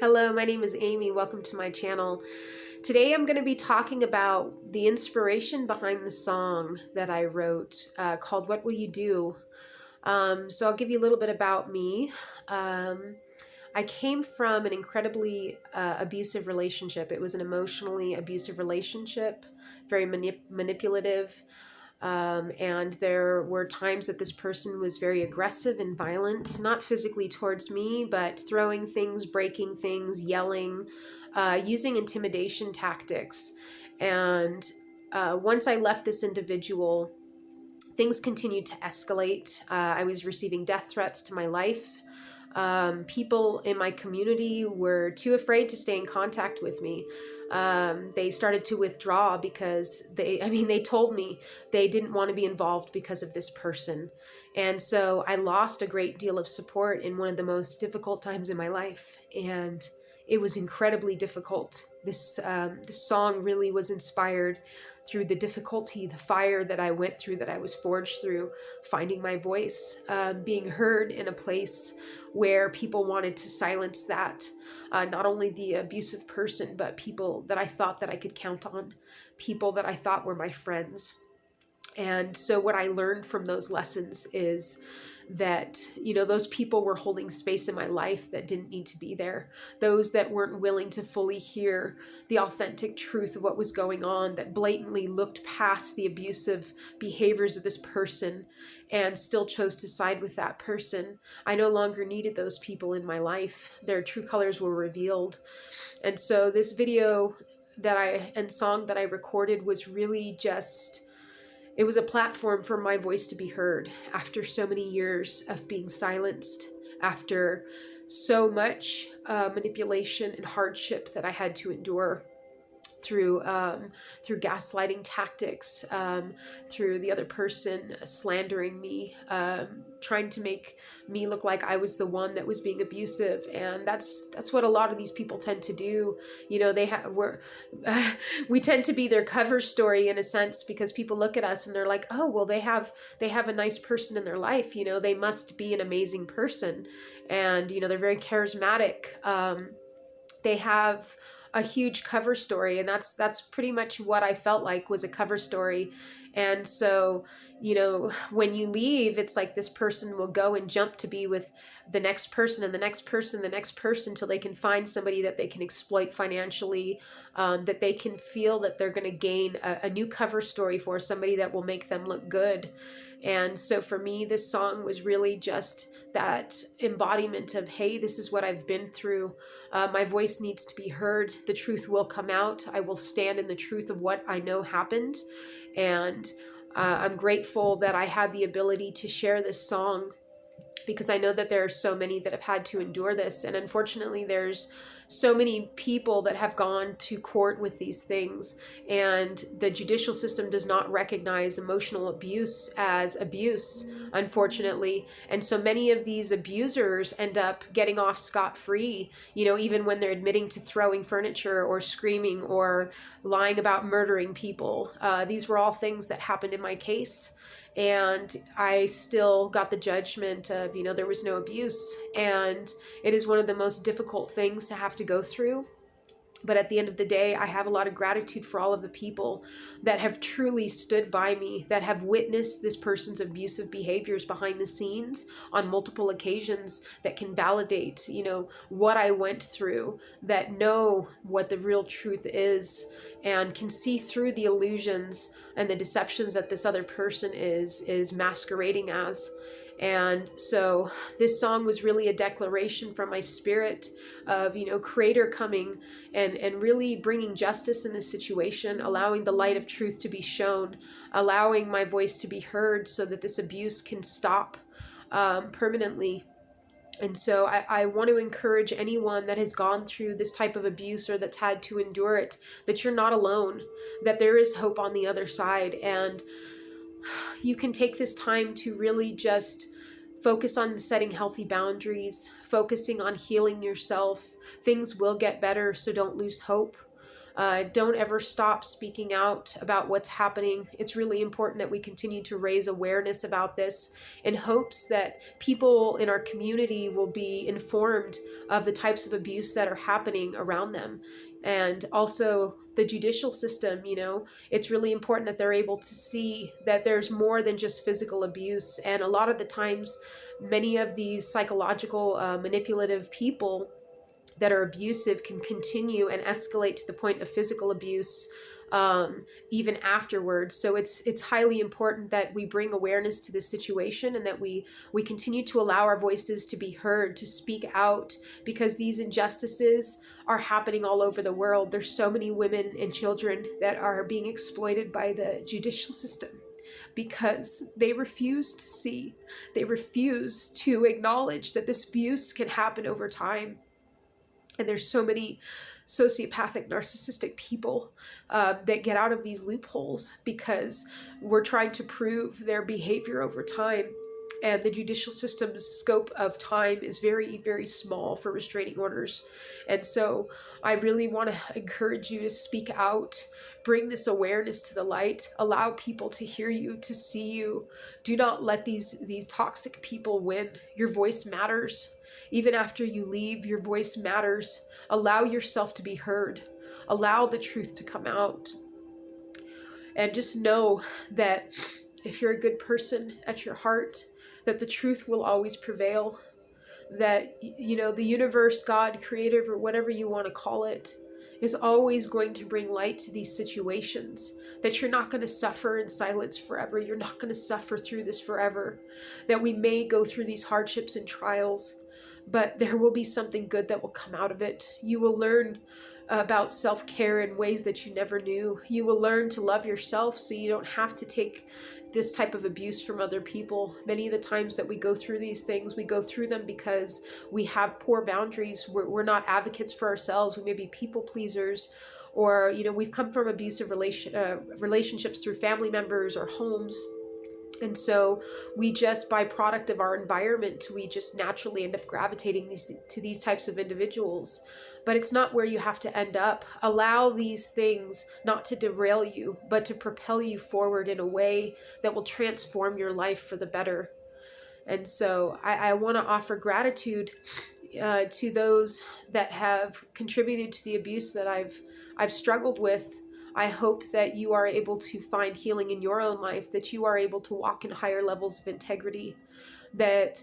Hello, my name is Amy. Welcome to my channel. Today I'm going to be talking about the inspiration behind the song that I wrote called What Will You Do? So I'll give you a little bit about me. I came from an incredibly abusive relationship. It was an emotionally abusive relationship, very manipulative. And there were times that this person was very aggressive and violent, not physically towards me, but throwing things, breaking things, yelling, using intimidation tactics. And once I left this individual, things continued to escalate. I was receiving death threats to my life. People in my community were too afraid to stay in contact with me. They started to withdraw because they told me they didn't want to be involved because of this person. And so I lost a great deal of support in one of the most difficult times in my life. And it was incredibly difficult. This song really was inspired through the difficulty, the fire that I went through, that I was forged through, finding my voice, being heard in a place where people wanted to silence that. Not only the abusive person, but people that I thought that I could count on, people that I thought were my friends. And so what I learned from those lessons is that, those people were holding space in my life that didn't need to be there. Those that weren't willing to fully hear the authentic truth of what was going on, that blatantly looked past the abusive behaviors of this person and still chose to side with that person. I no longer needed those people in my life. Their true colors were revealed. And so this video and song that I recorded was really just, it was a platform for my voice to be heard after so many years of being silenced, after so much manipulation and hardship that I had to endure through gaslighting tactics, through the other person slandering me, trying to make me look like I was the one that was being abusive. And that's what a lot of these people tend to do. We tend to be their cover story in a sense, because people look at us and they're like, oh, well, they have a nice person in their life. They must be an amazing person. And, they're very charismatic. They have a huge cover story, and that's pretty much what I felt like was a cover story. And so, when you leave, it's like this person will go and jump to be with the next person and the next person, the next person, till they can find somebody that they can exploit financially, that they can feel that they're going to gain a new cover story for, somebody that will make them look good. And so for me, this song was really just that embodiment of, hey, this is what I've been through. My voice needs to be heard. The truth will come out. I will stand in the truth of what I know happened. And I'm grateful that I had the ability to share this song, because I know that there are so many that have had to endure this. And unfortunately, there's so many people that have gone to court with these things, and the judicial system does not recognize emotional abuse as abuse, unfortunately. And so many of these abusers end up getting off scot-free, even when they're admitting to throwing furniture or screaming or lying about murdering people. These were all things that happened in my case. And I still got the judgment of, there was no abuse. And it is one of the most difficult things to have to go through. But at the end of the day, I have a lot of gratitude for all of the people that have truly stood by me, that have witnessed this person's abusive behaviors behind the scenes on multiple occasions, that can validate, what I went through, that know what the real truth is, and can see through the illusions and the deceptions that this other person is masquerading as. And so this song was really a declaration from my spirit of, Creator coming and really bringing justice in this situation, allowing the light of truth to be shown, allowing my voice to be heard so that this abuse can stop permanently. And so I want to encourage anyone that has gone through this type of abuse or that's had to endure it, that you're not alone, that there is hope on the other side. And you can take this time to really just focus on setting healthy boundaries, focusing on healing yourself. Things will get better, so don't lose hope. Don't ever stop speaking out about what's happening. It's really important that we continue to raise awareness about this in hopes that people in our community will be informed of the types of abuse that are happening around them. And also the judicial system, it's really important that they're able to see that there's more than just physical abuse. And a lot of the times, many of these psychological manipulative people that are abusive can continue and escalate to the point of physical abuse even afterwards. So it's highly important that we bring awareness to this situation and that we continue to allow our voices to be heard, to speak out, because these injustices are happening all over the world. There's so many women and children that are being exploited by the judicial system because they refuse to see, they refuse to acknowledge that this abuse can happen over time. And there's so many sociopathic, narcissistic people that get out of these loopholes because we're trying to prove their behavior over time. And the judicial system's scope of time is very, very small for restraining orders. And so I really want to encourage you to speak out, bring this awareness to the light, allow people to hear you, to see you. Do not let these toxic people win. Your voice matters. Even after you leave, your voice matters. Allow yourself to be heard. Allow the truth to come out. And just know that if you're a good person at your heart, that the truth will always prevail. That, the universe, God, creative, or whatever you want to call it, is always going to bring light to these situations. That you're not going to suffer in silence forever. You're not going to suffer through this forever. That we may go through these hardships and trials, but there will be something good that will come out of it. You will learn about self-care in ways that you never knew. You will learn to love yourself so you don't have to take this type of abuse from other people. Many of the times that we go through these things, we go through them because we have poor boundaries. We're not advocates for ourselves. We may be people pleasers, or we've come from abusive relationships through family members or homes. And so we just, by product of our environment, we just naturally end up gravitating to these types of individuals. But it's not where you have to end up. Allow these things not to derail you, but to propel you forward in a way that will transform your life for the better. And so I want to offer gratitude to those that have contributed to the abuse that I've struggled with. I hope that you are able to find healing in your own life, that you are able to walk in higher levels of integrity, that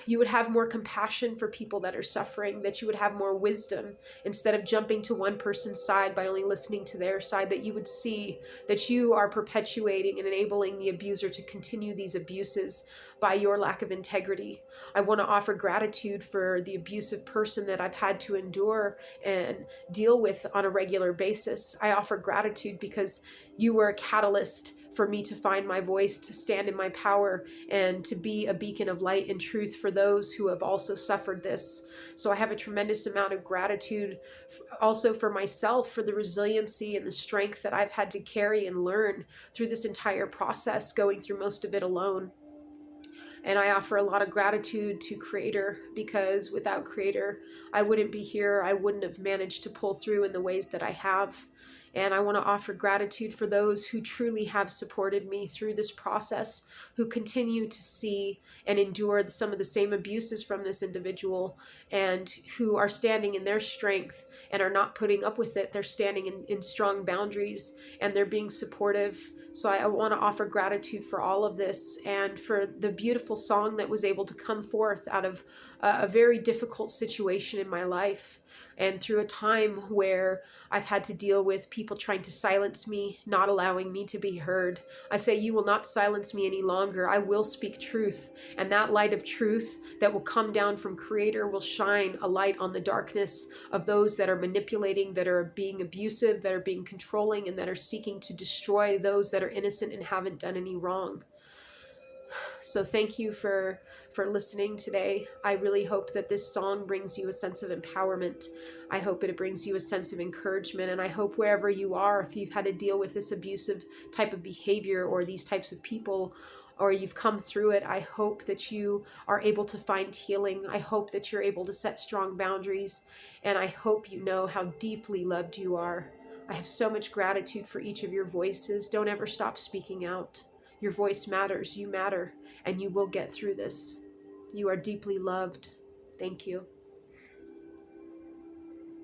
you would have more compassion for people that are suffering, that you would have more wisdom instead of jumping to one person's side by only listening to their side, that you would see that you are perpetuating and enabling the abuser to continue these abuses by your lack of integrity. I want to offer gratitude for the abusive person that I've had to endure and deal with on a regular basis. I offer gratitude because you were a catalyst for me to find my voice, to stand in my power, and to be a beacon of light and truth for those who have also suffered this. So I have a tremendous amount of gratitude also for myself, for the resiliency and the strength that I've had to carry and learn through this entire process, going through most of it alone. And I offer a lot of gratitude to Creator, because without Creator, I wouldn't be here. I wouldn't have managed to pull through in the ways that I have. And I want to offer gratitude for those who truly have supported me through this process, who continue to see and endure some of the same abuses from this individual, and who are standing in their strength and are not putting up with it. They're standing in strong boundaries, and they're being supportive. So I want to offer gratitude for all of this, and for the beautiful song that was able to come forth out of a very difficult situation in my life, and through a time where I've had to deal with people trying to silence me, not allowing me to be heard. I say, you will not silence me any longer. I will speak truth, and that light of truth that will come down from Creator will shine a light on the darkness of those that are manipulating, that are being abusive, that are being controlling, and that are seeking to destroy those that are innocent and haven't done any wrong. So thank you for listening today. I really hope that this song brings you a sense of empowerment. I hope it brings you a sense of encouragement. And I hope wherever you are, if you've had to deal with this abusive type of behavior or these types of people, or you've come through it, I hope that you are able to find healing. I hope that you're able to set strong boundaries. And I hope you know how deeply loved you are. I have so much gratitude for each of your voices. Don't ever stop speaking out. Your voice matters. You matter. And you will get through this. You are deeply loved. Thank you.